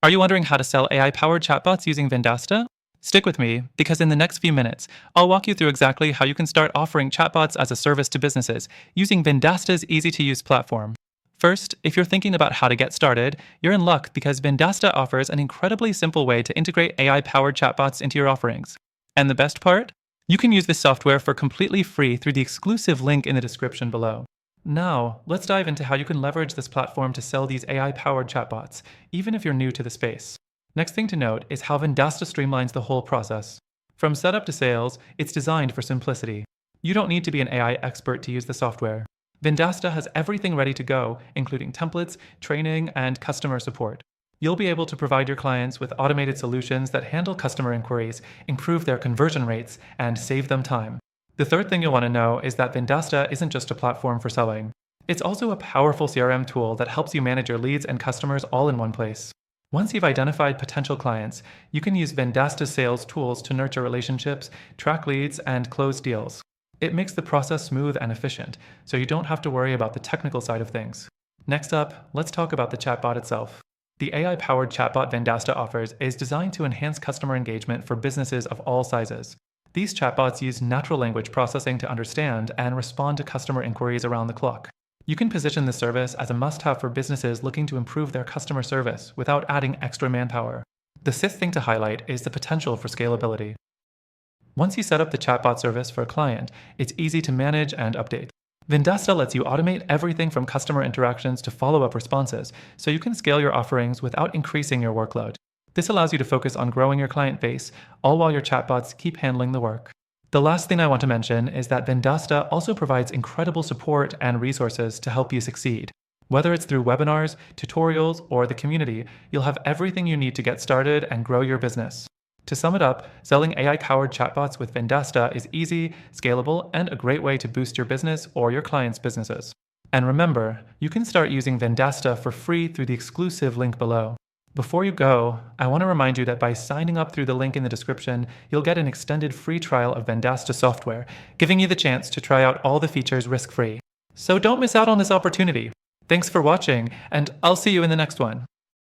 Are you wondering how to sell AI-powered chatbots using Vendasta? Stick with me, because in the next few minutes, I'll walk you through exactly how you can start offering chatbots as a service to businesses using Vendasta's easy-to-use platform. First, if you're thinking about how to get started, you're in luck because Vendasta offers an incredibly simple way to integrate AI-powered chatbots into your offerings. And the best part? You can use this software for completely free through the exclusive link in the description below. Now, let's dive into how you can leverage this platform to sell these AI-powered chatbots, even if you're new to the space. Next thing to note is how Vendasta streamlines the whole process. From setup to sales, it's designed for simplicity. You don't need to be an AI expert to use the software. Vendasta has everything ready to go, including templates, training, and customer support. You'll be able to provide your clients with automated solutions that handle customer inquiries, improve their conversion rates, and save them time. The third thing you'll want to know is that Vendasta isn't just a platform for selling. It's also a powerful CRM tool that helps you manage your leads and customers all in one place. Once you've identified potential clients, you can use Vendasta's sales tools to nurture relationships, track leads, and close deals. It makes the process smooth and efficient, so you don't have to worry about the technical side of things. Next up, let's talk about the chatbot itself. The AI-powered chatbot Vendasta offers is designed to enhance customer engagement for businesses of all sizes. These chatbots use natural language processing to understand and respond to customer inquiries around the clock. You can position the service as a must-have for businesses looking to improve their customer service without adding extra manpower. The sixth thing to highlight is the potential for scalability. Once you set up the chatbot service for a client, it's easy to manage and update. Vendasta lets you automate everything from customer interactions to follow-up responses, so you can scale your offerings without increasing your workload. This allows you to focus on growing your client base, all while your chatbots keep handling the work. The last thing I want to mention is that Vendasta also provides incredible support and resources to help you succeed. Whether it's through webinars, tutorials, or the community, you'll have everything you need to get started and grow your business. To sum it up, selling AI-powered chatbots with Vendasta is easy, scalable, and a great way to boost your business or your clients' businesses. And remember, you can start using Vendasta for free through the exclusive link below. Before you go, I want to remind you that by signing up through the link in the description, you'll get an extended free trial of Vendasta software, giving you the chance to try out all the features risk-free. So don't miss out on this opportunity. Thanks for watching, and I'll see you in the next one.